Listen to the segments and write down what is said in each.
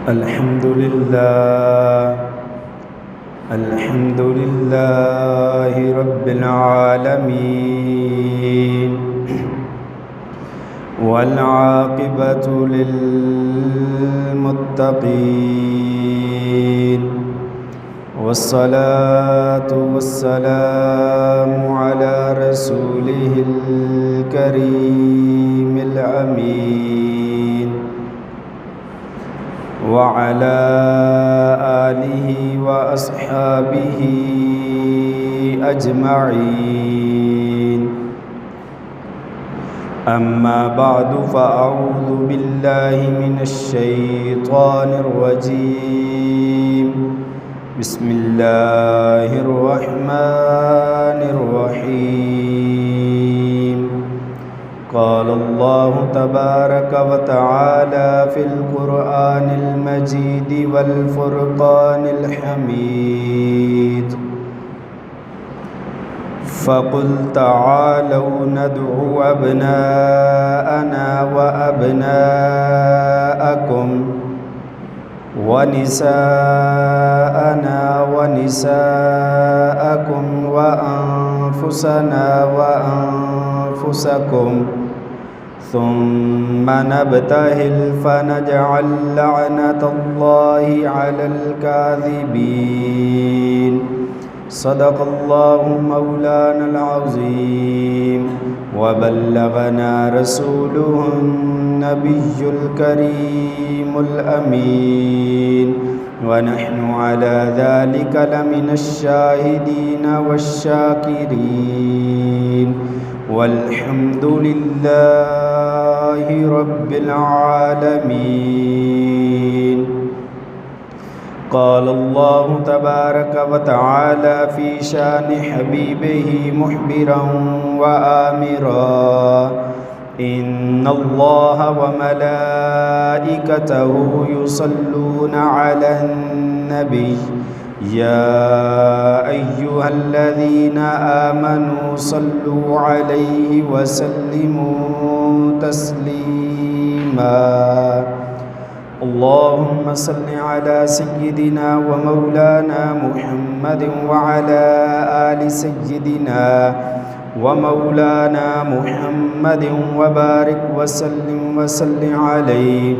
الحمد لله رب العالمين والعاقبة للمتقين والصلاة والسلام على رسوله الكريم الأمين وعلى آله وأصحابه أجمعين أما بعد فأعوذ بالله من الشيطان الرجيم بسم الله الرحمن الرحيم قال الله تبارك وتعالى في القرآن المجيد والفرقان الحميد فقل تعالوا ندعو أبناءنا وأبناءكم ونساءنا ونساءكم وأنفسنا وأنفسكم ثم نبتهل فنجعل لعنة الله على الكاذبين صدق الله مولانا العظيم وبلغنا رسوله النبي الكريم الأمين ونحن على ذلك لمن الشاهدين والشاكرين والحمد لله رب العالمين قال الله تبارك وتعالى في شان حبيبه محبرا وآمرا إن الله وملائكته يصلون على النبي يا أيها الذين آمنوا صلوا عليه وسلموا تسليما اللهم صل على سيدنا ومولانا محمد وعلى آل سيدنا ومولانا محمد وبارك وسلم عليه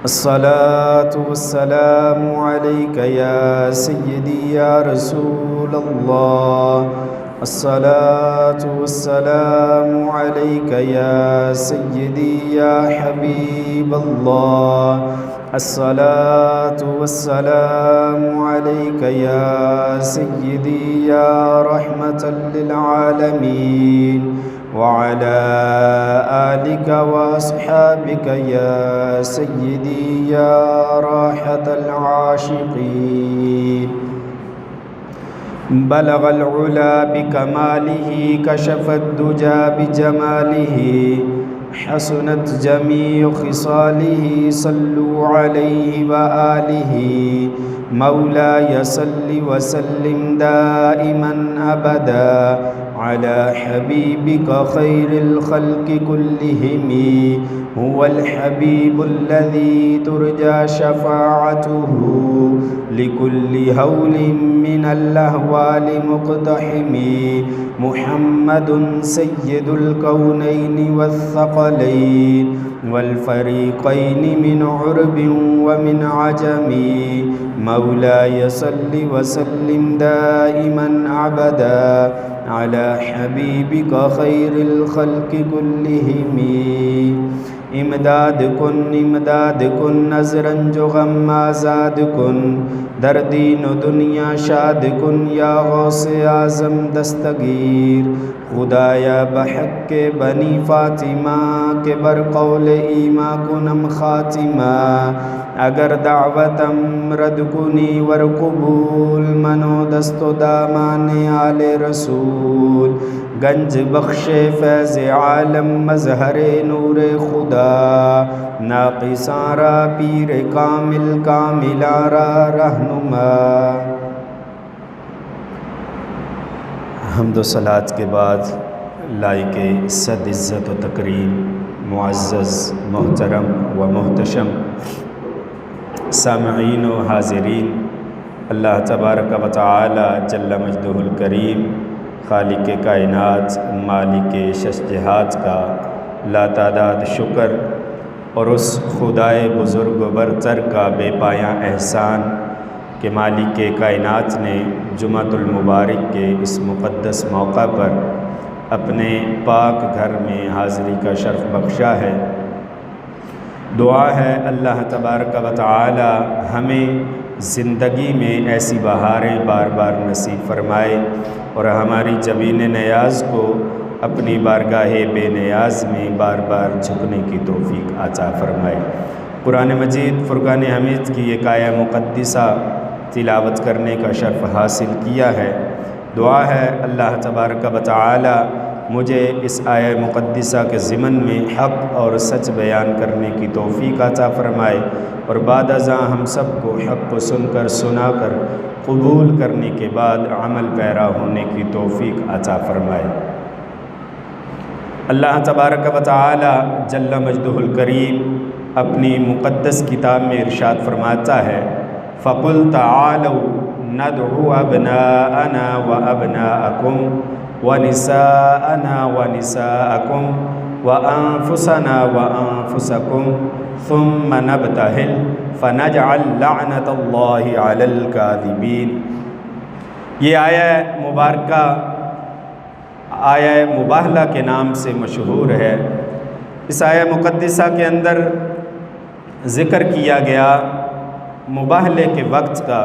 الصلاة والسلام عليك يا سيدي يا رسول الله الصلاة والسلام عليك يا سيدي يا حبيب الله الصلاة والسلام عليك يا سيدي يا رحمة للعالمين وعلى آلك وأصحابك يا سيدي يا راحة العاشقين بلغ العلا بكماله كشف الدجى بجماله حسنت جميع خصاله صلوا عليه وآله مولاي صل وسلم دائما أبدا على حبيبك خير الخلق كلهم هو الحبيب الذي ترجى شفاعته لكل هول من الأهوال مقتحم محمد سيد الكونين والثقلين والفريقين من عرب ومن عجم مولاي صل وسلم دائما أبدا على حبيبك خير الخلق كلهم امداد کن نظرا جو غم آزاد کن در دین و دنیا شاد کن یا غوث اعظم دستگیر خدایا بحق بنی فاطمہ کے بر قول ایما کنم خاتمہ اگر دعوتم رد کنی ور قبول منو دست و دامان آل رسول گنج بخش فیض عالم مظہر نور خدا ناقصارا پیر کامل کاملارا رہنما حمد و صلات کے بعد لائق صد عزت و تکریم معزز محترم و محتشم سامعین و حاضرین، اللہ تبارک و تعالی جل مجدہ الکریم خالق کائنات مالک شش جہات کا لاتعداد شکر اور اس خدائے بزرگ و برتر کا بے پایاں احسان کہ مالک کائنات نے جمعۃ المبارک کے اس مقدس موقع پر اپنے پاک گھر میں حاضری کا شرف بخشا ہے۔ دعا ہے اللہ تبارک و تعالی ہمیں زندگی میں ایسی بہاریں بار بار نصیب فرمائے اور ہماری جبین نیاز کو اپنی بارگاہ بے نیاز میں بار بار جھکنے کی توفیق عطا فرمائے۔ قرآن مجید فرقان حمید کی ایک آیہ مقدسہ تلاوت کرنے کا شرف حاصل کیا ہے۔ دعا ہے اللہ تبارک و تعالی مجھے اس آیہ مقدسہ کے ضمن میں حق اور سچ بیان کرنے کی توفیق عطا فرمائے اور بعد ازاں ہم سب کو حق کو سن کر سنا کر قبول کرنے کے بعد عمل پیرا ہونے کی توفیق عطا فرمائے۔ اللہ تبارک و تعالی جل مجدہ الکریم اپنی مقدس کتاب میں ارشاد فرماتا ہے، فَقُلْ تَعَالَوْا نَدْعُ أَبْنَاءَنَا وَأَبْنَاءَكُمْ وَنِسَاءَنَا وَنِسَاءَكُمْ وَأَنفُسَنَا وَأَنفُسَكُمْ ثُمَّ نَبْتَهِلْ فَنَجْعَلْ لَعْنَةَ اللَّهِ عَلَى الْكَاذِبِينَ۔ یہ آیہ مبارکہ آیہ مباہلہ کے نام سے مشہور ہے۔ اس آیہ مقدسہ کے اندر ذکر کیا گیا مباہلے کے وقت کا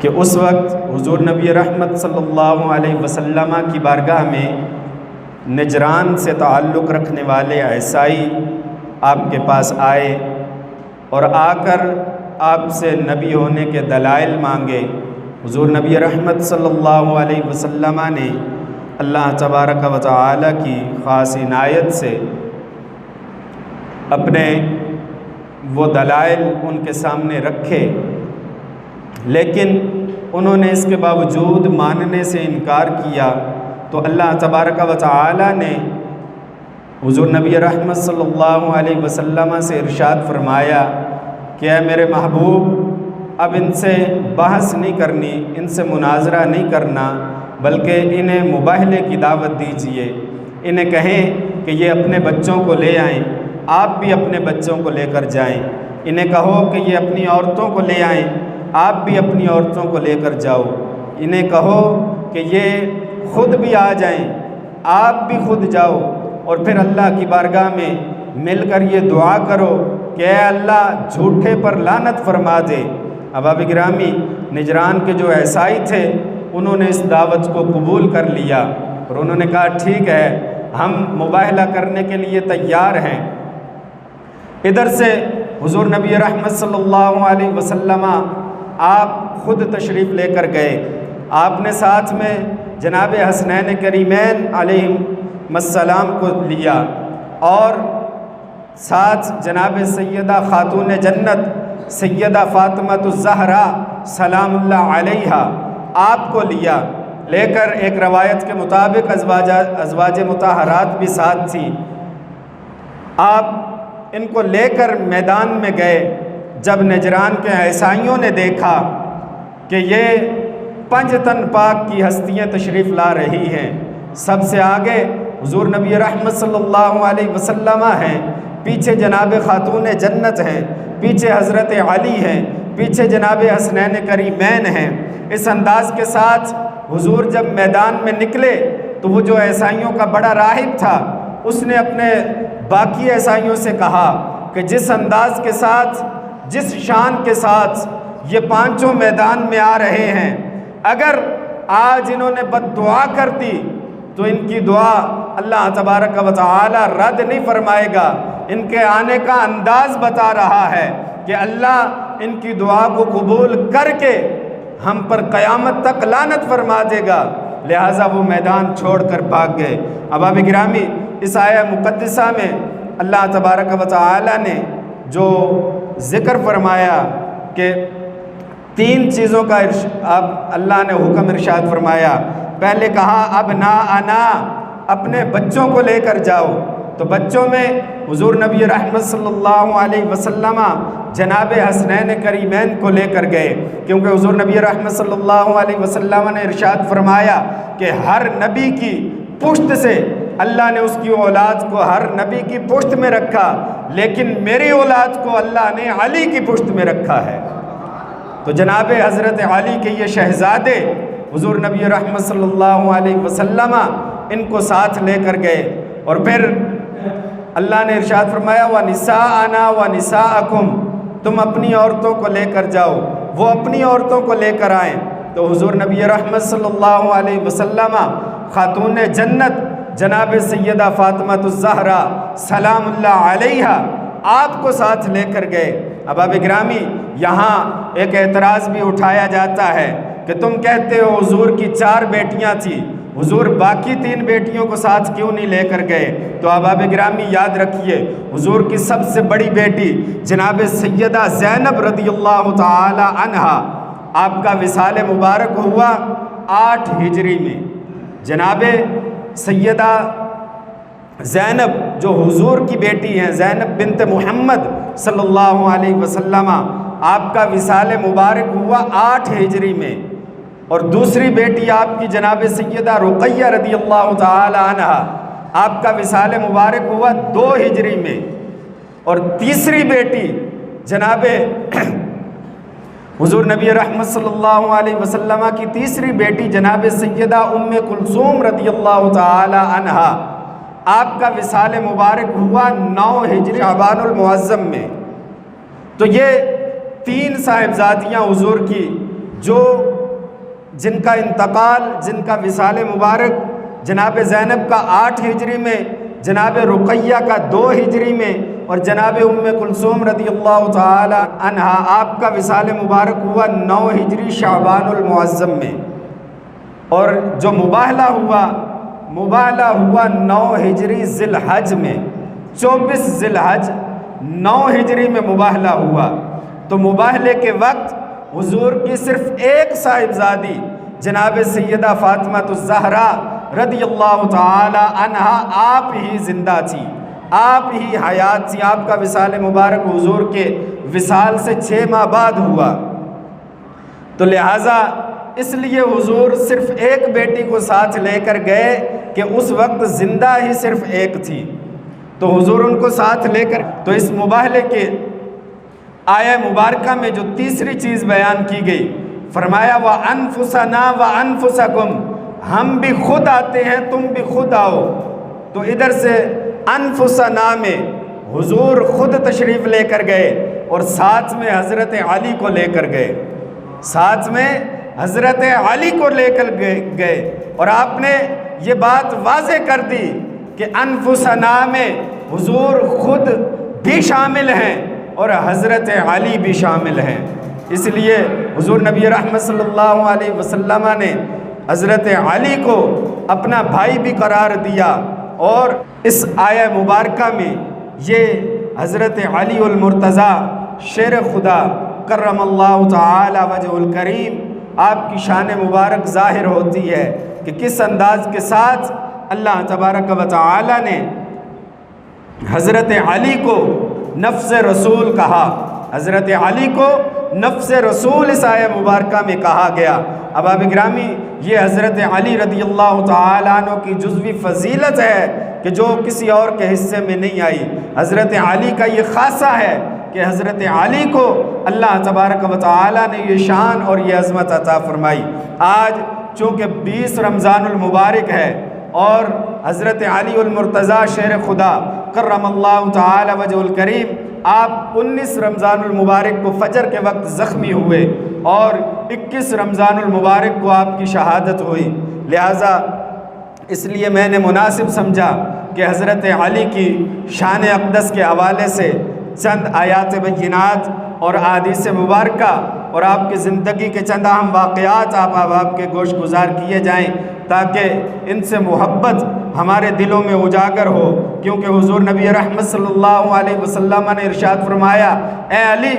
کہ اس وقت حضور نبی رحمت صلی اللہ علیہ وسلم کی بارگاہ میں نجران سے تعلق رکھنے والے عیسائی آپ کے پاس آئے اور آ کر آپ سے نبی ہونے کے دلائل مانگے۔ حضور نبی رحمت صلی اللہ علیہ وسلم نے اللہ تبارک و تعالی کی خاص عنایت سے اپنے وہ دلائل ان کے سامنے رکھے، لیکن انہوں نے اس کے باوجود ماننے سے انکار کیا تو اللہ تبارک و تعالی نے حضور نبی رحمت صلی اللہ علیہ وسلم سے ارشاد فرمایا کہ اے میرے محبوب، اب ان سے بحث نہیں کرنی، ان سے مناظرہ نہیں کرنا، بلکہ انہیں مباہلے کی دعوت دیجئے۔ انہیں کہیں کہ یہ اپنے بچوں کو لے آئیں، آپ بھی اپنے بچوں کو لے کر جائیں۔ انہیں کہو کہ یہ اپنی عورتوں کو لے آئیں، آپ بھی اپنی عورتوں کو لے کر جاؤ۔ انہیں کہو کہ یہ خود بھی آ جائیں، آپ بھی خود جاؤ، اور پھر اللہ کی بارگاہ میں مل کر یہ دعا کرو کہ اے اللہ جھوٹے پر لعنت فرما دے۔ احباب گرامی، نجران کے جو عیسائی تھے انہوں نے اس دعوت کو قبول کر لیا اور انہوں نے کہا ٹھیک ہے، ہم مباہلہ کرنے کے لیے تیار ہیں۔ ادھر سے حضور نبی رحمت صلی اللہ علیہ وسلم آپ خود تشریف لے کر گئے۔ آپ نے ساتھ میں جناب حسنین کریمین علیہم السلام کو لیا اور ساتھ جناب سیدہ خاتون جنت سیدہ فاطمہ الزہرا سلام اللہ علیہا آپ کو لیا، لے کر ایک روایت کے مطابق ازواج مطہرات بھی ساتھ تھیں۔ آپ ان کو لے کر میدان میں گئے۔ جب نجران کے عیسائیوں نے دیکھا کہ یہ 5 تن پاک کی ہستیاں تشریف لا رہی ہیں، سب سے آگے حضور نبی رحمت صلی اللہ علیہ وسلم ہیں، پیچھے جناب خاتون جنت ہیں، پیچھے حضرت علی ہیں، پیچھے جناب حسنین کریمین ہیں۔ اس انداز کے ساتھ حضور جب میدان میں نکلے تو وہ جو عیسائیوں کا بڑا راہب تھا اس نے اپنے باقی عیسائیوں سے کہا کہ جس انداز کے ساتھ، جس شان کے ساتھ یہ 5 میدان میں آ رہے ہیں، اگر آج انہوں نے بد دعا کر دی تو ان کی دعا اللہ تبارک و تعالی رد نہیں فرمائے گا۔ ان کے آنے کا انداز بتا رہا ہے کہ اللہ ان کی دعا کو قبول کر کے ہم پر قیامت تک لعنت فرما دے گا، لہٰذا وہ میدان چھوڑ کر بھاگ گئے۔ احباب گرامی، اس آیہ مقدسہ میں اللہ تبارک و تعالی نے جو ذکر فرمایا کہ 3 چیزوں کا اللہ نے حکم ارشاد فرمایا۔ پہلے کہا ابناءنا، اپنے بچوں کو لے کر جاؤ، تو بچوں میں حضور نبی رحمت صلی اللہ علیہ وسلم جناب حسنین کریمین کو لے کر گئے، کیونکہ حضور نبی رحمت صلی اللہ علیہ وسلم نے ارشاد فرمایا کہ ہر نبی کی پشت سے اللہ نے اس کی اولاد کو ہر نبی کی پشت میں رکھا، لیکن میری اولاد کو اللہ نے علی کی پشت میں رکھا ہے۔ تو جناب حضرت علی کے یہ شہزادے حضور نبی رحمت صلی اللہ علیہ وسلم ان کو ساتھ لے کر گئے، اور پھر اللہ نے ارشاد فرمایا وَنِسَاءَنَا وَنِسَاءَكُمْ، تم اپنی عورتوں کو لے کر جاؤ، وہ اپنی عورتوں کو لے کر آئیں۔ تو حضور نبی رحمت صلی اللہ علیہ وسلم خاتون جنت جناب سیدہ فاطمہ الزہرا سلام اللہ علیہا آپ کو ساتھ لے کر گئے۔ احباب گرامی، یہاں ایک اعتراض بھی اٹھایا جاتا ہے کہ تم کہتے ہو حضور کی 4 بیٹیاں تھیں، حضور باقی 3 بیٹیوں کو ساتھ کیوں نہیں لے کر گئے؟ تو احباب گرامی یاد رکھیے، حضور کی سب سے بڑی بیٹی جناب سیدہ زینب رضی اللہ تعالی عنہا، آپ کا وصال مبارک ہوا 8 ہجری میں۔ جناب سیدہ زینب جو حضور کی بیٹی ہیں، زینب بنت محمد صلی اللہ علیہ وسلم، آپ کا وصال مبارک ہوا 8 ہجری میں، اور دوسری بیٹی آپ کی جناب سیدہ رقیہ رضی اللہ تعالی عنہا، آپ کا وصال مبارک ہوا 2 ہجری میں، اور تیسری بیٹی جناب حضور نبی رحمت صلی اللہ علیہ وسلم کی تیسری بیٹی جناب سیدہ ام کلثوم رضی اللہ تعالی عنہا، آپ کا وصال مبارک ہوا 9 ہجری شعبان المعظم میں۔ تو یہ 3 صاحبزادیاں حضور کی جو جن کا انتقال، جن کا وصال مبارک جناب زینب کا 8 ہجری میں، جناب رقیہ کا 2 ہجری میں، اور جناب ام کلثوم رضی اللہ تعالی عنہا آپ کا وصال مبارک ہوا 9 ہجری شعبان المعظم میں، اور جو مباہلہ ہوا 9 ہجری ذی الحج میں، 24 ذی الحج 9 ہجری میں مباہلہ ہوا۔ تو مباہلے کے وقت حضور کی صرف ایک صاحبزادی جناب سیدہ فاطمہ الزہرا رضی اللہ تعالی عنہا آپ ہی زندہ تھی، آپ ہی حیات تھی۔ آپ کا وصال مبارک حضور کے وصال سے 6 ماہ بعد ہوا، تو لہٰذا اس لیے حضور صرف ایک بیٹی کو ساتھ لے کر گئے کہ اس وقت زندہ ہی صرف ایک تھی، تو حضور ان کو ساتھ لے کر، تو اس مباہلے کے آیہ مبارکہ میں جو تیسری چیز بیان کی گئی، فرمایا وَأَنفُسَنَا وَأَنفُسَكُمْ، ہم بھی خود آتے ہیں، تم بھی خود آؤ۔ تو ادھر سے انفسنا میں حضور خود تشریف لے کر گئے، اور ساتھ میں حضرت علی کو لے کر گئے، ساتھ میں حضرت علی کو لے کر گئے، اور آپ نے یہ بات واضح کر دی کہ انفسنا میں حضور خود بھی شامل ہیں اور حضرت علی بھی شامل ہیں۔ اس لیے حضور نبی رحمت صلی اللہ علیہ وسلم نے حضرت علی کو اپنا بھائی بھی قرار دیا، اور اس آیہ مبارکہ میں یہ حضرت علی المرتضیٰ شیر خدا کرم اللہ تعالی وجہ الکریم، آپ کی شان مبارک ظاہر ہوتی ہے کہ کس انداز کے ساتھ اللہ تبارک و تعالی نے حضرت علی کو نفس رسول کہا، حضرت علی کو نفس رسول اس آیہ مبارکہ میں کہا گیا۔ احباب گرامی، یہ حضرت علی رضی اللہ تعالیٰ عنہ کی جزوی فضیلت ہے کہ جو کسی اور کے حصے میں نہیں آئی۔ حضرت علی کا یہ خاصہ ہے کہ حضرت علی کو اللہ تبارک و تعالیٰ نے یہ شان اور یہ عظمت عطا فرمائی۔ آج چونکہ 20 رمضان المبارک ہے، اور حضرت علی المرتضیٰ شیر خدا کرم اللہ تعالی وجہ الکریم، آپ 19 رمضان المبارک کو فجر کے وقت زخمی ہوئے، اور 21 رمضان المبارک کو آپ کی شہادت ہوئی۔ لہٰذا اس لیے میں نے مناسب سمجھا کہ حضرت علی کی شان اقدس کے حوالے سے چند آیات بینات اور احادیث مبارکہ اور آپ کی زندگی کے چند اہم واقعات آپ کے گوش گزار کیے جائیں، تاکہ ان سے محبت ہمارے دلوں میں اجاگر ہو، کیونکہ حضور نبی رحمت صلی اللہ علیہ وسلم نے ارشاد فرمایا، اے علی،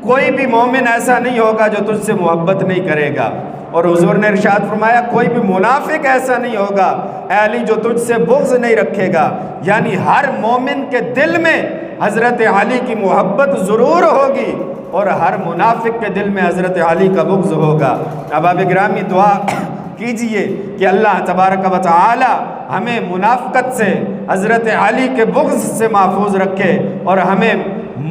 کوئی بھی مومن ایسا نہیں ہوگا جو تجھ سے محبت نہیں کرے گا، اور حضور نے ارشاد فرمایا کوئی بھی منافق ایسا نہیں ہوگا، اے علی جو تجھ سے بغض نہیں رکھے گا، یعنی ہر مومن کے دل میں حضرت علی کی محبت ضرور ہوگی اور ہر منافق کے دل میں حضرت علی کا بغض ہوگا۔ احباب گرامی دعا کیجئے کہ اللہ تبارک و تعالی ہمیں منافقت سے، حضرت علی کے بغض سے محفوظ رکھے اور ہمیں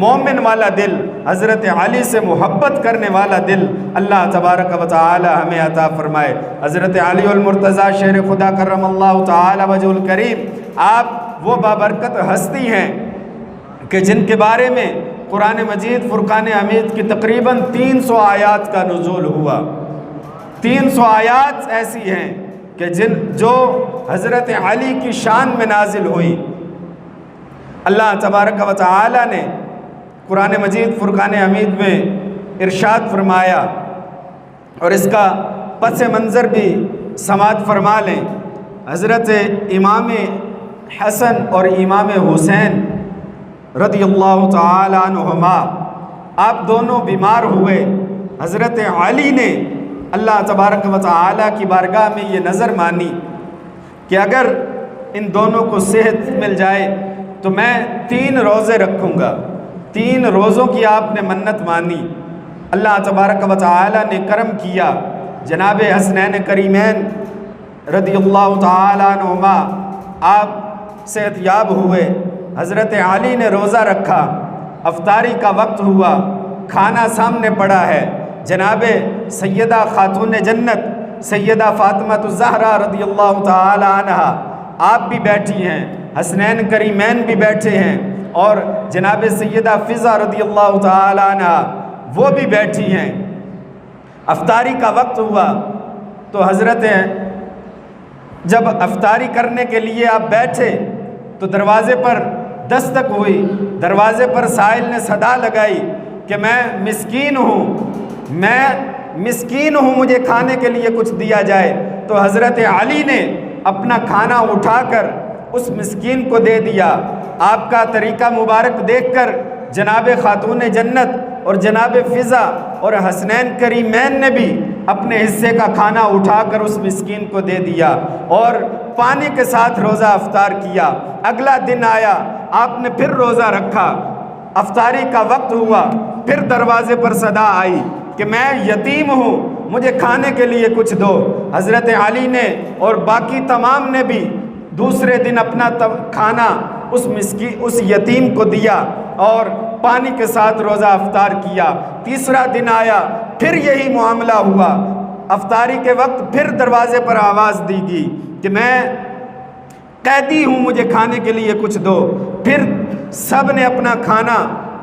مومن والا دل، حضرت علی سے محبت کرنے والا دل اللہ تبارک و تعالی ہمیں عطا فرمائے۔ حضرت علی المرتضیٰ شیر خدا کرم اللہ تعالی وجہ الکریم، آپ وہ بابرکت ہستی ہیں کہ جن کے بارے میں قرآن مجید فرقان حمید کی تقریباً 300 آیات کا نزول ہوا۔ 300 آیات ایسی ہیں کہ جو حضرت علی کی شان میں نازل ہوئی۔ اللہ تبارک و تعالی نے قرآن مجید فرقان حمید میں ارشاد فرمایا، اور اس کا پس منظر بھی سماعت فرما لیں۔ حضرت امام حسن اور امام حسین رضی اللہ تعالی عنہما، آپ دونوں بیمار ہوئے۔ حضرت علی نے اللہ تبارک و تعالی کی بارگاہ میں یہ نظر مانی کہ اگر ان دونوں کو صحت مل جائے تو میں 3 روزے رکھوں گا۔ 3 روزوں کی آپ نے منت مانی۔ اللہ تبارک و تعالی نے کرم کیا، جناب حسنین کریمین رضی اللہ تعالی عنہما آپ صحت یاب ہوئے۔ حضرت علی نے روزہ رکھا، افطاری کا وقت ہوا، کھانا سامنے پڑا ہے۔ جناب سیدہ خاتون جنت سیدہ فاطمہ الزہرا رضی اللہ تعالی عنہا آپ بھی بیٹھی ہیں، حسنین کریمین بھی بیٹھے ہیں، اور جناب سیدہ فضا رضی اللہ تعالی عنہا وہ بھی بیٹھی ہیں۔ افطاری کا وقت ہوا تو حضرت جب افطاری کرنے کے لیے آپ بیٹھے تو دروازے پر دستک ہوئی، دروازے پر سائل نے صدا لگائی کہ میں مسکین ہوں، مجھے کھانے کے لیے کچھ دیا جائے۔ تو حضرت علی نے اپنا کھانا اٹھا کر اس مسکین کو دے دیا۔ آپ کا طریقہ مبارک دیکھ کر جناب خاتون جنت اور جناب فضا اور حسنین کریمین نے بھی اپنے حصے کا کھانا اٹھا کر اس مسکین کو دے دیا اور پانی کے ساتھ روزہ افطار کیا۔ اگلا دن آیا، آپ نے پھر روزہ رکھا، افطاری کا وقت ہوا، پھر دروازے پر صدا آئی کہ میں یتیم ہوں، مجھے کھانے کے لیے کچھ دو۔ حضرت علی نے اور باقی تمام نے بھی دوسرے دن اپنا کھانا اس یتیم کو دیا اور پانی کے ساتھ روزہ افطار کیا۔ تیسرا دن آیا، پھر یہی معاملہ ہوا۔ افطاری کے وقت پھر دروازے پر آواز دی گئی کہ میں قیدی ہوں، مجھے کھانے کے لیے کچھ دو۔ پھر سب نے اپنا کھانا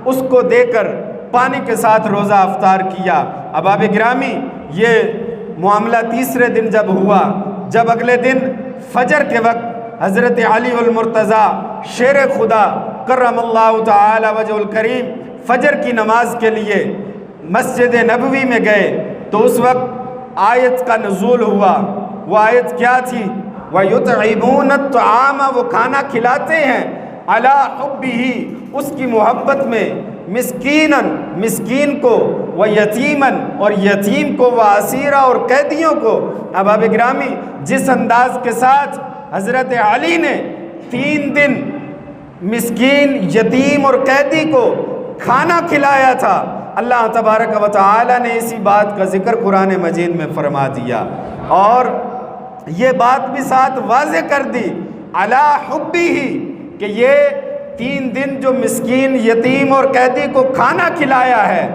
اس کو دے کر پانی کے ساتھ روزہ افطار کیا۔ احباب گرامی، یہ معاملہ تیسرے دن جب ہوا، جب اگلے دن فجر کے وقت حضرت علی المرتضیٰ شیر خدا کرم اللہ تعالی وجہ الکریم فجر کی نماز کے لیے مسجد نبوی میں گئے تو اس وقت آیت کا نزول ہوا۔ وہ آیت کیا تھی؟ وَيُطْعِمُونَ الطَّعَامَ، وہ کھانا کھلاتے ہیں، عَلَىٰ حُبِّهِ، اس کی محبت میں، مسکیناً، مسکین کو، وَيَتِیمًا، اور یتیم کو، وَأَسِیرًا، اور قیدیوں کو۔ احباب گرامی، جس انداز کے ساتھ حضرت علی نے 3 دن مسکین، یتیم اور قیدی کو کھانا کھلایا تھا، اللہ تبارک و تعالی نے اسی بات کا ذکر قرآن مجید میں فرما دیا اور یہ بات بھی ساتھ واضح کر دی علی حبہ، کہ یہ 3 دن جو مسکین، یتیم اور قیدی کو کھانا کھلایا ہے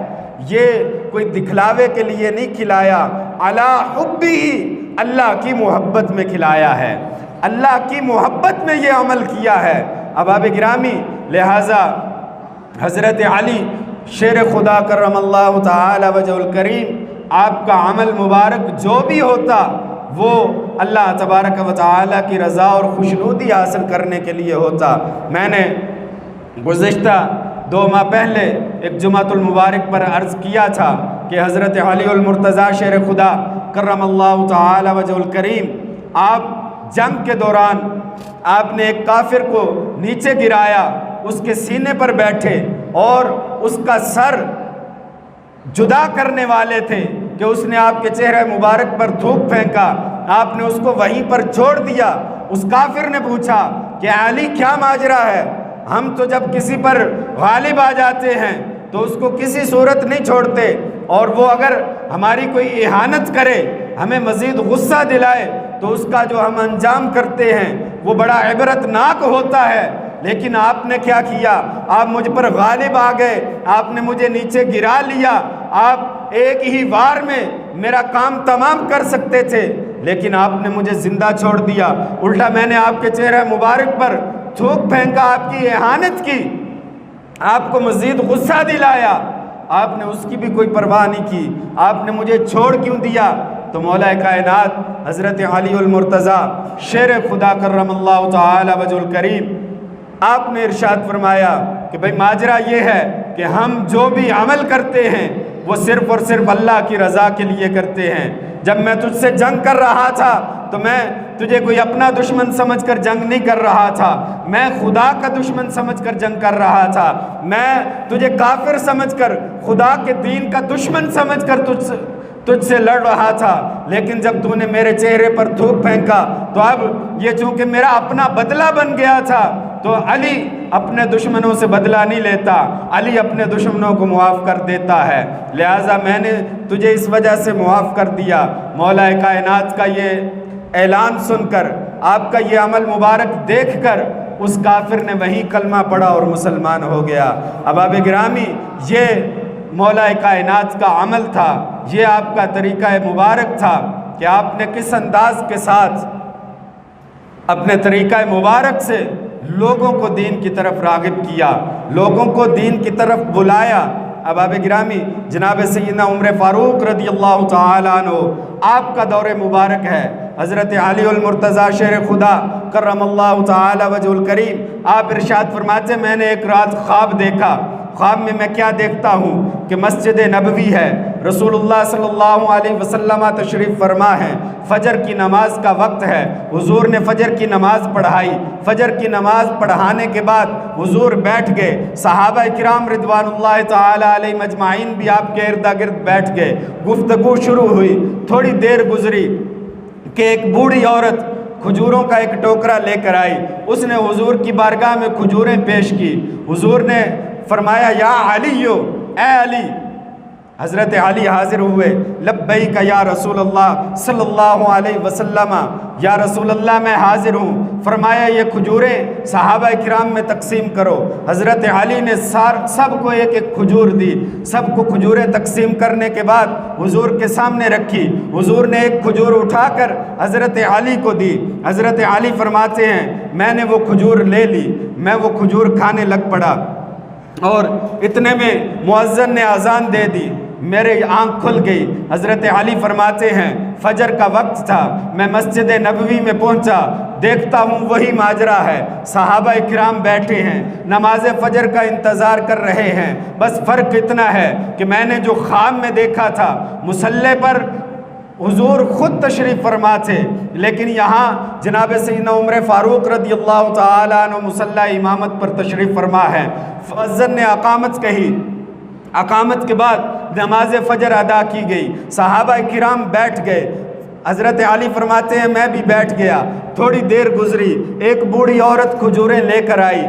یہ کوئی دکھلاوے کے لیے نہیں کھلایا، علی حبہ، اللہ کی محبت میں کھلایا ہے، اللہ کی محبت میں یہ عمل کیا ہے۔ احباب گرامی، لہٰذا حضرت علی شیر خدا کرم اللہ تعالی وجہ الکریم، آپ کا عمل مبارک جو بھی ہوتا وہ اللہ تبارک و تعالی کی رضا اور خوشنودی حاصل کرنے کے لیے ہوتا۔ میں نے گزشتہ 2 ماہ پہلے ایک جمعۃ المبارک پر عرض کیا تھا کہ حضرت علی المرتضیٰ شیر خدا کرم اللہ تعالی وجہ الکریم، آپ جنگ کے دوران آپ نے ایک کافر کو نیچے گرایا، اس کے سینے پر بیٹھے اور اس کا سر جدا کرنے والے تھے کہ اس نے آپ کے چہرے مبارک پر تھوک پھینکا، آپ نے اس کو وہیں پر چھوڑ دیا، اس کافر نے پوچھا کہ علی کیا ماجرا ہے؟ ہم تو جب کسی پر غالب آ جاتے ہیں تو اس کو کسی صورت نہیں چھوڑتے، اور وہ اگر ہماری کوئی اہانت کرے، ہمیں مزید غصہ دلائے تو اس کا جو ہم انجام کرتے ہیں وہ بڑا عبرتناک ہوتا ہے۔ لیکن آپ نے کیا کیا؟ آپ مجھ پر غالب آ گئے، آپ نے مجھے نیچے گرا لیا، آپ ایک ہی وار میں میرا کام تمام کر سکتے تھے، لیکن آپ نے مجھے زندہ چھوڑ دیا، الٹا میں نے آپ کے چہرہ مبارک پر تھوک پھینکا، آپ کی اہانت کی، آپ کو مزید غصہ دلایا، آپ نے اس کی بھی کوئی پرواہ نہیں کی، آپ نے مجھے چھوڑ کیوں دیا؟ تو مولا کائنات حضرت علی المرتضیٰ شیر خدا کرم اللہ تعالی وجہ الکریم، آپ نے ارشاد فرمایا کہ بھئی ماجرا یہ ہے کہ ہم جو بھی عمل کرتے ہیں وہ صرف اور صرف اللہ کی رضا کے لیے کرتے ہیں۔ جب میں تجھ سے جنگ کر رہا تھا تو میں تجھے کوئی اپنا دشمن سمجھ کر جنگ نہیں کر رہا تھا، میں خدا کا دشمن سمجھ کر جنگ کر رہا تھا، میں تجھے کافر سمجھ کر، خدا کے دین کا دشمن سمجھ کر تجھ سے لڑ رہا تھا، لیکن جب تو نے میرے چہرے پر تھوک پھینکا تو اب یہ چونکہ میرا اپنا بدلہ بن گیا تھا، تو علی اپنے دشمنوں سے بدلہ نہیں لیتا، علی اپنے دشمنوں کو معاف کر دیتا ہے، لہٰذا میں نے تجھے اس وجہ سے معاف کر دیا۔ مولا کائنات کا یہ اعلان سن کر، آپ کا یہ عمل مبارک دیکھ کر اس کافر نے وہی کلمہ پڑھا اور مسلمان ہو گیا۔ احباب گرامی، یہ مولا کائنات کا عمل تھا، یہ آپ کا طریقہ مبارک تھا کہ آپ نے کس انداز کے ساتھ اپنے طریقہ مبارک سے لوگوں کو دین کی طرف راغب کیا، لوگوں کو دین کی طرف بلایا۔ احباب گرامی، جناب سیدنا عمر فاروق رضی اللہ تعالیٰ عنہ، آپ کا دور مبارک ہے، حضرت علی المرتضیٰ شیر خدا کرم اللہ تعالی وجہ الکریم، آپ ارشاد فرماتے میں نے ایک رات خواب دیکھا، خواب میں کیا دیکھتا ہوں کہ مسجد نبوی ہے، رسول اللہ صلی اللہ علیہ وسلم تشریف فرما ہے، فجر کی نماز کا وقت ہے، حضور نے فجر کی نماز پڑھائی، فجر کی نماز پڑھانے کے بعد حضور بیٹھ گئے، صحابہ کرام رضوان اللہ تعالی علیہ مجمعین بھی آپ کے ارد گرد بیٹھ گئے، گفتگو شروع ہوئی، تھوڑی دیر گزری کہ ایک بوڑھی عورت کھجوروں کا ایک ٹوکرا لے کر آئی، اس نے حضور کی بارگاہ میں کھجوریں پیش کی، حضور نے فرمایا یا علیو، اے علی، حضرت علی حاضر ہوئے، لبیک یا رسول اللہ صلی اللہ علیہ وسلم، یا رسول اللہ میں حاضر ہوں، فرمایا یہ کھجوریں صحابہ کرام میں تقسیم کرو، حضرت علی نے سب کو ایک ایک کھجور دی، سب کو کھجوریں تقسیم کرنے کے بعد حضور کے سامنے رکھی، حضور نے ایک کھجور اٹھا کر حضرت علی کو دی، حضرت علی فرماتے ہیں میں نے وہ کھجور لے لی، میں وہ کھجور کھانے لگ پڑا، اور اتنے میں مؤذن نے اذان دے دی، میرے آنکھ کھل گئی، حضرت علی فرماتے ہیں فجر کا وقت تھا، میں مسجد نبوی میں پہنچا، دیکھتا ہوں وہی ماجرا ہے، صحابہ کرام بیٹھے ہیں، نماز فجر کا انتظار کر رہے ہیں، بس فرق اتنا ہے کہ میں نے جو خواب میں دیکھا تھا مصلی پر حضور خود تشریف فرما تھے، لیکن یہاں جناب سیدنا عمر فاروق رضی اللہ تعالیٰ عنہ مصلی امامت پر تشریف فرما ہے، مؤذن نے اقامت کہی، اقامت کے بعد نماز فجر ادا کی گئی، صحابہ کرام بیٹھ گئے، حضرت علی فرماتے ہیں میں بھی بیٹھ گیا، تھوڑی دیر گزری، ایک بوڑھی عورت کھجوریں لے کر آئی،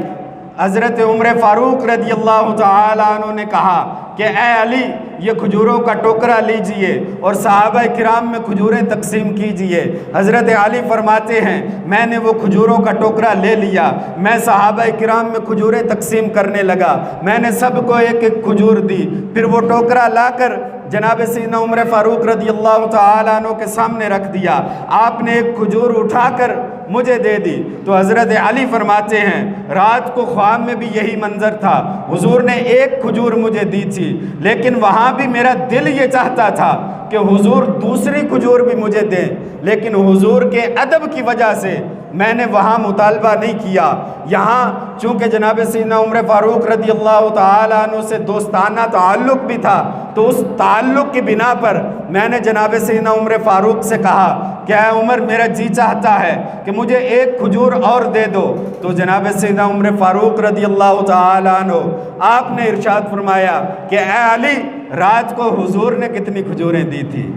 حضرت عمر فاروق رضی اللہ تعالیٰ عنہ نے کہا کہ اے علی یہ کھجوروں کا ٹوکرا لیجئے اور صحابہ کرام میں کھجوریں تقسیم کیجئے، حضرت علی فرماتے ہیں میں نے وہ کھجوروں کا ٹوکرا لے لیا، میں صحابہ کرام میں کھجوریں تقسیم کرنے لگا، میں نے سب کو ایک ایک کھجور دی، پھر وہ ٹوکرا لا کر جناب سیدنا عمر فاروق رضی اللہ تعالیٰ عنہ کے سامنے رکھ دیا، آپ نے ایک کھجور اٹھا کر مجھے دے دی، تو حضرت علی فرماتے ہیں رات کو خواب میں بھی یہی منظر تھا، حضور نے ایک کھجور مجھے دی تھی، لیکن وہاں بھی میرا دل یہ چاہتا تھا کہ حضور دوسری کھجور بھی مجھے دیں، لیکن حضور کے ادب کی وجہ سے میں نے وہاں مطالبہ نہیں کیا، یہاں چونکہ جناب سیدنا عمر فاروق رضی اللہ تعالیٰ عنہ سے دوستانہ تعلق بھی تھا، تو اس تعلق کی بنا پر میں نے جناب سیدنا عمر فاروق سے کہا کہ اے عمر میرا جی چاہتا ہے کہ مجھے ایک کھجور اور دے دو، تو جناب سیدنا عمر فاروق رضی اللہ تعالیٰ عنہ آپ نے ارشاد فرمایا کہ اے علی رات کو حضور نے کتنی کھجوریں دی تھی،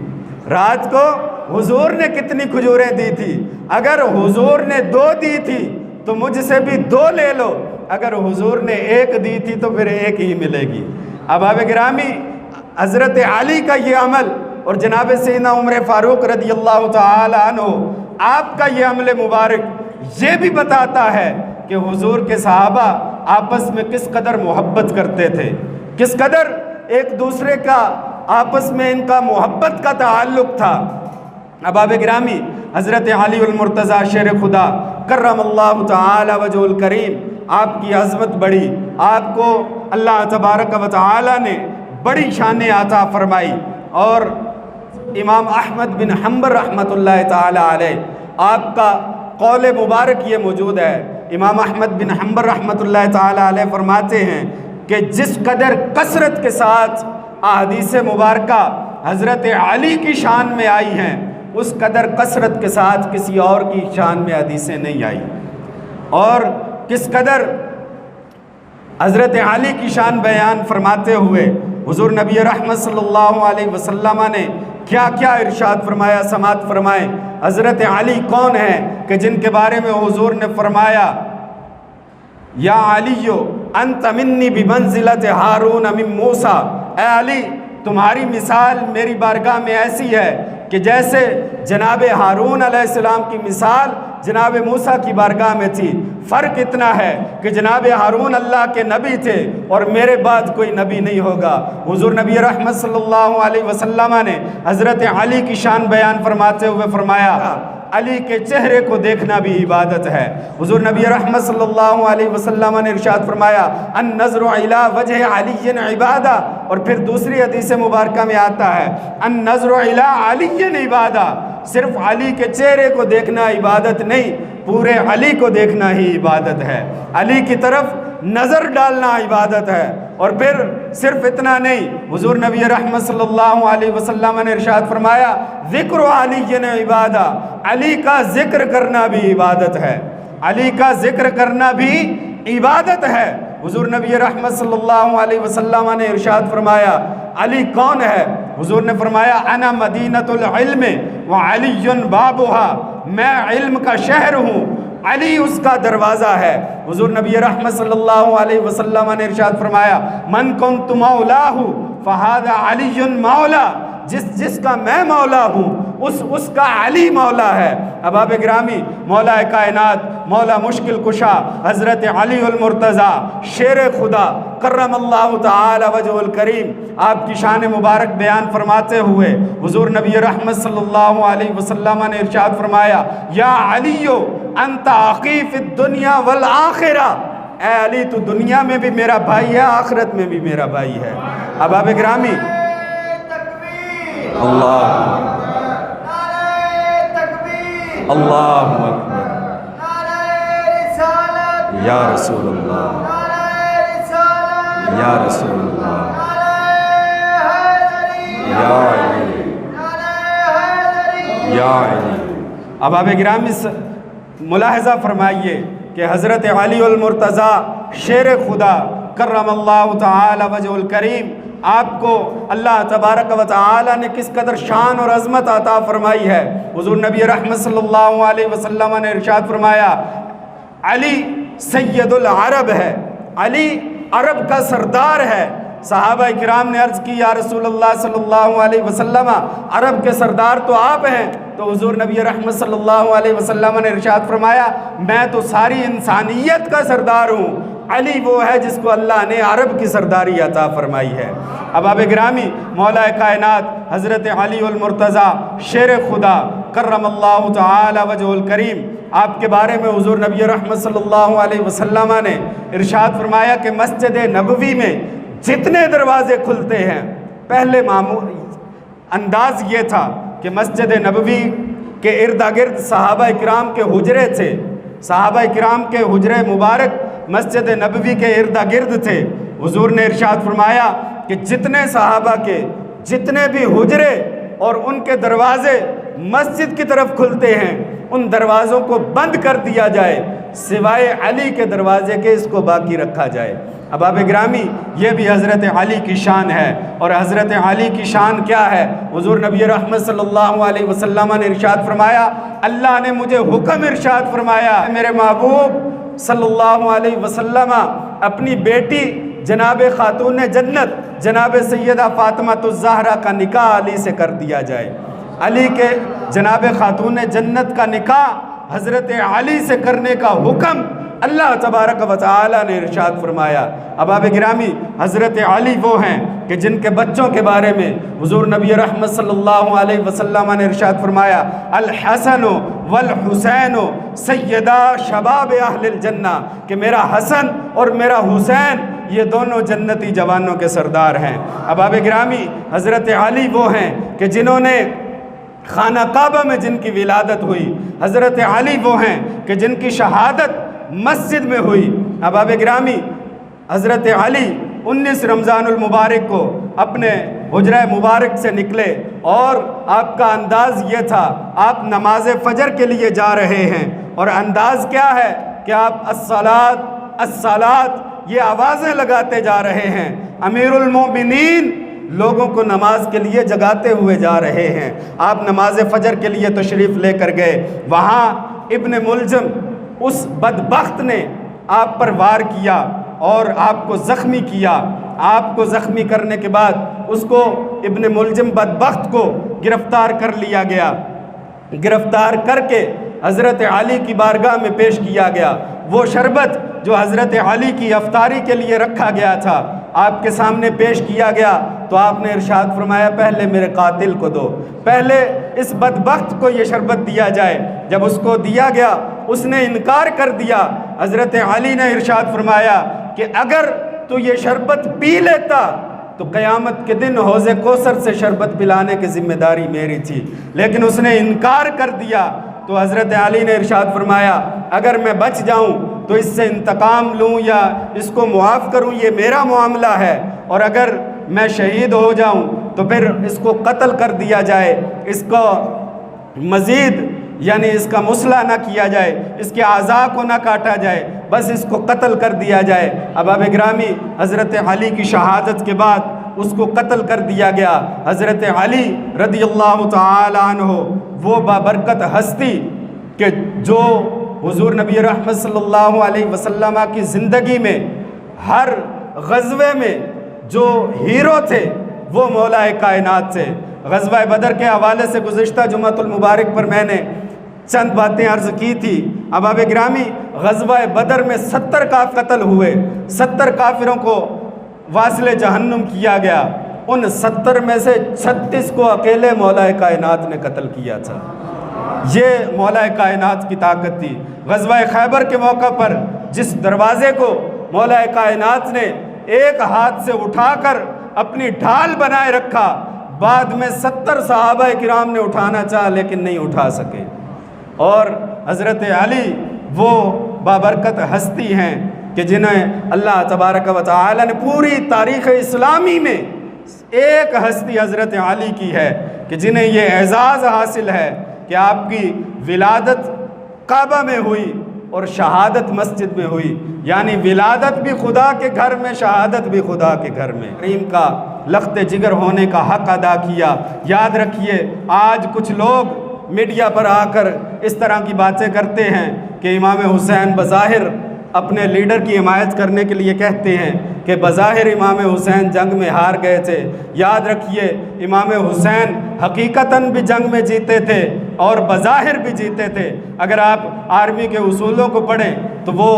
رات کو حضور نے کتنی کھجوریں دی تھی، اگر حضور نے 2 دی تھی تو مجھ سے بھی 2 لے لو، اگر حضور نے 1 دی تھی تو پھر 1 ہی ملے گی۔ احباب گرامی، حضرت علی کا یہ عمل اور جناب سیدنا عمر فاروق رضی اللہ تعالی عنہ آپ کا یہ عمل مبارک یہ بھی بتاتا ہے کہ حضور کے صحابہ آپس میں کس قدر محبت کرتے تھے، کس قدر ایک دوسرے کا آپس میں ان کا محبت کا تعلق تھا۔ احباب گرامی، حضرت علی المرتضیٰ شیر خدا کرم اللہ تعالی وجہ الکریم، آپ کی عظمت بڑی، آپ کو اللہ تبارک و تعالی نے بڑی شان عطا فرمائی، اور امام احمد بن حنبل رحمۃ اللہ تعالی علیہ آپ کا قول مبارک یہ موجود ہے۔ امام احمد بن حنبل رحمۃ اللہ تعالی علیہ فرماتے ہیں کہ جس قدر کثرت کے ساتھ احادیث مبارکہ حضرت علی کی شان میں آئی ہیں، اس قدر کثرت کے ساتھ کسی اور کی شان میں حدیثیں نہیں آئی، اور کس قدر حضرت علی کی شان بیان فرماتے ہوئے حضور نبی رحمت صلی اللہ علیہ وسلم نے کیا کیا ارشاد فرمایا، سماعت فرمائیں۔ حضرت علی کون ہیں کہ جن کے بارے میں حضور نے فرمایا یا علی انت منی بمنزلت ہارون من موسیٰ، اے علی تمہاری مثال میری بارگاہ میں ایسی ہے کہ جیسے جناب ہارون علیہ السلام کی مثال جناب موسیٰ کی بارگاہ میں تھی۔ فرق اتنا ہے کہ جناب ہارون اللہ کے نبی تھے اور میرے بعد کوئی نبی نہیں ہوگا۔ حضور نبی رحمت صلی اللہ علیہ وسلم نے حضرت علی کی شان بیان فرماتے ہوئے فرمایا علی کے چہرے کو دیکھنا بھی عبادت ہے۔ حضور نبی رحمت صلی اللہ علیہ وسلم نے ارشاد فرمایا النظر الی وجہ علی عبادہ، اور پھر دوسری حدیث مبارکہ میں آتا ہے النظر الی علی عبادہ، صرف علی کے چہرے کو دیکھنا عبادت نہیں، پورے علی کو دیکھنا ہی عبادت ہے، علی کی طرف نظر ڈالنا عبادت ہے۔ اور پھر صرف اتنا نہیں، حضور نبی رحمت صلی اللہ علیہ وسلم نے ارشاد فرمایا ذکر علی عبادہ، علی کا ذکر کرنا بھی عبادت ہے، علی کا ذکر کرنا بھی عبادت ہے۔ حضور نبی رحمت صلی اللہ علیہ وسلم نے ارشاد فرمایا علی کون ہے؟ حضور نے فرمایا انا مدینۃ العلم وعلی بابها، میں علم کا شہر ہوں، علی اس کا دروازہ ہے۔ حضور نبی رحمت صلی اللہ علیہ وسلم نے ارشاد فرمایا من کنت مولاہ فہذا علی مولا، جس کا میں مولا ہوں اس کا علی مولا ہے۔ احباب گرامی، مولا کائنات، مولا مشکل کشا حضرت علی المرتضیٰ شیر خدا کرم اللہ تعالی وجہ الکریم آپ کی شان مبارک بیان فرماتے ہوئے حضور نبی رحمت صلی اللہ علیہ وسلم نے ارشاد فرمایا یا علی انت اخی فی الدنیا والآخرہ، اے علی تو دنیا میں بھی میرا بھائی ہے، آخرت میں بھی میرا بھائی ہے۔ احباب گرامی، اللہ اللہ اکبر، یا رسول اللہ، یا رسول اللہ، یا علی، یا علی۔ احباب گرامی، ملاحظہ فرمائیے کہ حضرت علی المرتضیٰ شیر خدا کرم اللہ تعالی وجہ الکریم آپ کو اللہ تبارک و تعالی نے کس قدر شان اور عظمت عطا فرمائی ہے۔ حضور نبی رحمت صلی اللہ علیہ وسلم نے ارشاد فرمایا علی سید العرب ہے، علی عرب کا سردار ہے۔ صحابہ کرام نے عرض کی یا رسول اللہ صلی اللہ علیہ وسلم عرب کے سردار تو آپ ہیں، تو حضور نبی رحمت صلی اللہ علیہ وسلم نے ارشاد فرمایا میں تو ساری انسانیت کا سردار ہوں، علی وہ ہے جس کو اللہ نے عرب کی سرداری عطا فرمائی ہے۔ احباب گرامی، مولا کائنات حضرت علی المرتضیٰ شیر خدا کرم اللہ تعالی وجہ الکریم آپ کے بارے میں حضور نبی رحمت صلی اللہ علیہ وسلم نے ارشاد فرمایا کہ مسجد نبوی میں جتنے دروازے کھلتے ہیں، پہلے معمول انداز یہ تھا کہ مسجد نبوی کے ارد گرد صحابہ کرام کے حجرے تھے، صحابہ کرام کے حجرے مبارک مسجد نبوی کے ارد گرد تھے۔ حضور نے ارشاد فرمایا کہ جتنے صحابہ کے جتنے بھی حجرے اور ان کے دروازے مسجد کی طرف کھلتے ہیں ان دروازوں کو بند کر دیا جائے، سوائے علی کے دروازے کے اس کو باقی رکھا جائے۔ احباب گرامی، یہ بھی حضرت علی کی شان ہے۔ اور حضرت علی کی شان کیا ہے؟ حضور نبی رحمت صلی اللہ علیہ وسلم نے ارشاد فرمایا، اللہ نے مجھے حکم ارشاد فرمایا، میرے محبوب صلی اللہ علیہ وسلم اپنی بیٹی جناب خاتون جنت جناب سیدہ فاطمہ الزہرا کا نکاح علی سے کر دیا جائے۔ علی کے جناب خاتون جنت کا نکاح حضرت علی سے کرنے کا حکم اللہ تبارک و تعالی نے ارشاد فرمایا۔ احباب گرامی، حضرت علی وہ ہیں کہ جن کے بچوں کے بارے میں حضور نبی رحمت صلی اللہ علیہ وسلم نے ارشاد فرمایا، الحسن والحسین سیدہ شباب اہل الجنہ، کہ میرا حسن اور میرا حسین یہ دونوں جنتی جوانوں کے سردار ہیں۔ احباب گرامی، حضرت علی وہ ہیں کہ جنہوں نے خانہ کعبہ میں جن کی ولادت ہوئی، حضرت علی وہ ہیں کہ جن کی شہادت مسجد میں ہوئی۔ احباب گرامی، حضرت علی 19 رمضان المبارک کو اپنے حجرہ مبارک سے نکلے اور آپ کا انداز یہ تھا، آپ نماز فجر کے لیے جا رہے ہیں اور انداز کیا ہے کہ آپ الصلاۃ الصلاۃ یہ آوازیں لگاتے جا رہے ہیں، امیر المومنین لوگوں کو نماز کے لیے جگاتے ہوئے جا رہے ہیں۔ آپ نماز فجر کے لیے تشریف لے کر گئے، وہاں ابن ملجم اس بدبخت نے آپ پر وار کیا اور آپ کو زخمی کیا۔ آپ کو زخمی کرنے کے بعد اس کو ابن ملجم بدبخت کو گرفتار کر لیا گیا، گرفتار کر کے حضرت علی کی بارگاہ میں پیش کیا گیا۔ وہ شربت جو حضرت علی کی افطاری کے لیے رکھا گیا تھا آپ کے سامنے پیش کیا گیا تو آپ نے ارشاد فرمایا، پہلے میرے قاتل کو دو، پہلے اس بدبخت کو یہ شربت دیا جائے۔ جب اس کو دیا گیا اس نے انکار کر دیا۔ حضرت علی نے ارشاد فرمایا کہ اگر تو یہ شربت پی لیتا تو قیامت کے دن حوض کوثر سے شربت پلانے کی ذمہ داری میری تھی، لیکن اس نے انکار کر دیا۔ تو حضرت علی نے ارشاد فرمایا، اگر میں بچ جاؤں تو اس سے انتقام لوں یا اس کو معاف کروں یہ میرا معاملہ ہے، اور اگر میں شہید ہو جاؤں تو پھر اس کو قتل کر دیا جائے، اس کو مزید یعنی اس کا مسئلہ نہ کیا جائے، اس کے اعضاء کو نہ کاٹا جائے، بس اس کو قتل کر دیا جائے۔ احباب گرامی، حضرت علی کی شہادت کے بعد اس کو قتل کر دیا گیا۔ حضرت علی رضی اللہ تعالی عنہ وہ بابرکت ہستی کہ جو حضور نبی رحمت صلی اللہ علیہ وسلم کی زندگی میں ہر غزوے میں جو ہیرو تھے وہ مولا کائنات تھے۔ غزوہ بدر کے حوالے سے گزشتہ جمعۃ المبارک پر میں نے چند باتیں عرض کی تھی۔ احباب گرامی، غزوہ بدر میں 70 کافر قتل ہوئے، 70 کافروں کو واصل جہنم کیا گیا۔ ان 70 میں سے 36 کو اکیلے مولا کائنات نے قتل کیا تھا۔ یہ مولا کائنات کی طاقت تھی۔ غزوہ خیبر کے موقع پر جس دروازے کو مولا کائنات نے ایک ہاتھ سے اٹھا کر اپنی ڈھال بنائے رکھا، بعد میں 70 صحابہ کرام نے اٹھانا چاہا لیکن نہیں اٹھا سکے۔ اور حضرت علی وہ بابرکت ہستی ہیں کہ جنہیں اللہ تبارک و تعالی نے پوری تاریخ اسلامی میں ایک ہستی حضرت علی کی ہے کہ جنہیں یہ اعزاز حاصل ہے کہ آپ کی ولادت کعبہ میں ہوئی اور شہادت مسجد میں ہوئی، یعنی ولادت بھی خدا کے گھر میں، شہادت بھی خدا کے گھر میں۔ کریم کا لخت جگر ہونے کا حق ادا کیا۔ یاد رکھیے، آج کچھ لوگ میڈیا پر آ کر اس طرح کی باتیں کرتے ہیں کہ امام حسین بظاہر اپنے لیڈر کی حمایت کرنے کے لیے کہتے ہیں کہ بظاہر امام حسین جنگ میں ہار گئے تھے۔ یاد رکھیے، امام حسین حقیقتاً بھی جنگ میں جیتے تھے اور بظاہر بھی جیتے تھے۔ اگر آپ آرمی کے اصولوں کو پڑھیں تو وہ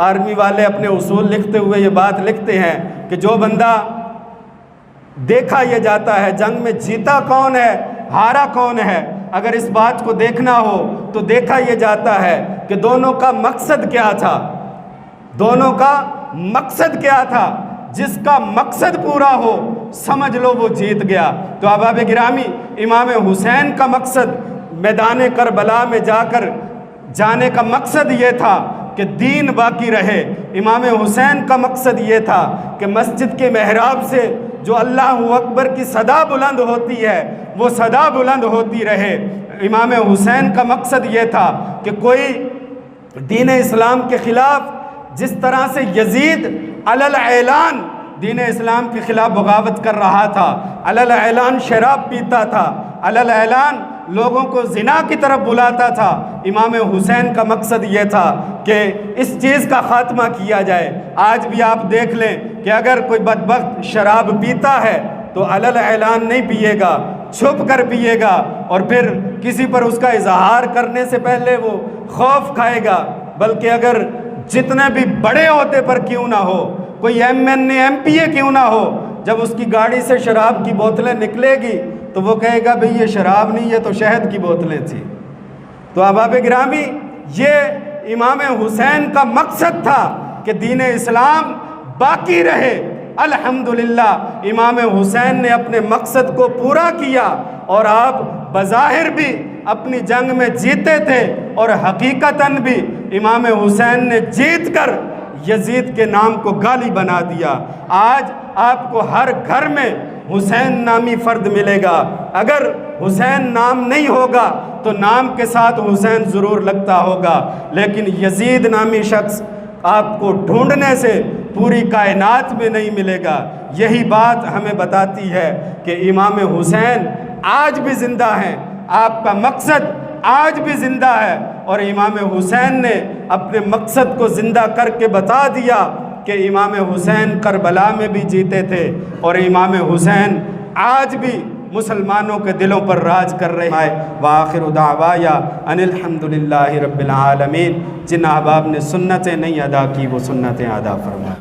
آرمی والے اپنے اصول لکھتے ہوئے یہ بات لکھتے ہیں کہ جو بندہ دیکھا یہ جاتا ہے جنگ میں جیتا کون ہے، ہارا کون ہے، اگر اس بات کو دیکھنا ہو تو دیکھا یہ جاتا ہے کہ دونوں کا مقصد کیا تھا، دونوں کا مقصد کیا تھا۔ جس کا مقصد پورا ہو سمجھ لو وہ جیت گیا۔ تو احباب گرامی، امام حسین کا مقصد میدان کربلا میں جا کر جانے کا مقصد یہ تھا کہ دین باقی رہے۔ امام حسین کا مقصد یہ تھا کہ مسجد کے محراب سے جو اللہ اکبر کی صدا بلند ہوتی ہے وہ صدا بلند ہوتی رہے۔ امام حسین کا مقصد یہ تھا کہ کوئی دین اسلام کے خلاف جس طرح سے یزید علل اعلان دین اسلام کے خلاف بغاوت کر رہا تھا، علل اعلان شراب پیتا تھا، علل اعلان لوگوں کو زنا کی طرف بلاتا تھا، امام حسین کا مقصد یہ تھا کہ اس چیز کا خاتمہ کیا جائے۔ آج بھی آپ دیکھ لیں کہ اگر کوئی بدبخت شراب پیتا ہے تو علل اعلان نہیں پیے گا، چھپ کر پیے گا، اور پھر کسی پر اس کا اظہار کرنے سے پہلے وہ خوف کھائے گا، بلکہ اگر جتنے بھی بڑے عہدے پر کیوں نہ ہو، کوئی MPA کیوں نہ ہو، جب اس کی گاڑی سے شراب کی بوتلیں نکلے گی تو وہ کہے گا بھئی یہ شراب نہیں، یہ تو شہد کی بوتلیں تھیں۔ تو احباب گرامی، یہ امام حسین کا مقصد تھا کہ دین اسلام باقی رہے۔ الحمدللہ امام حسین نے اپنے مقصد کو پورا کیا، اور آپ بظاہر بھی اپنی جنگ میں جیتے تھے، اور حقیقتاً بھی امام حسین نے جیت کر یزید کے نام کو گالی بنا دیا۔ آج آپ کو ہر گھر میں حسین نامی فرد ملے گا، اگر حسین نام نہیں ہوگا تو نام کے ساتھ حسین ضرور لگتا ہوگا، لیکن یزید نامی شخص آپ کو ڈھونڈنے سے پوری کائنات میں نہیں ملے گا۔ یہی بات ہمیں بتاتی ہے کہ امام حسین آج بھی زندہ ہیں، آپ کا مقصد آج بھی زندہ ہے، اور امام حسین نے اپنے مقصد کو زندہ کر کے بتا دیا کہ امام حسین کربلا میں بھی جیتے تھے، اور امام حسین آج بھی مسلمانوں کے دلوں پر راج کر رہے ہیں۔ وآخر دعوایا ان الحمدللہ رب العالمین۔ جن احباب نے سنتیں نہیں ادا کی وہ سنتیں ادا فرمائیں۔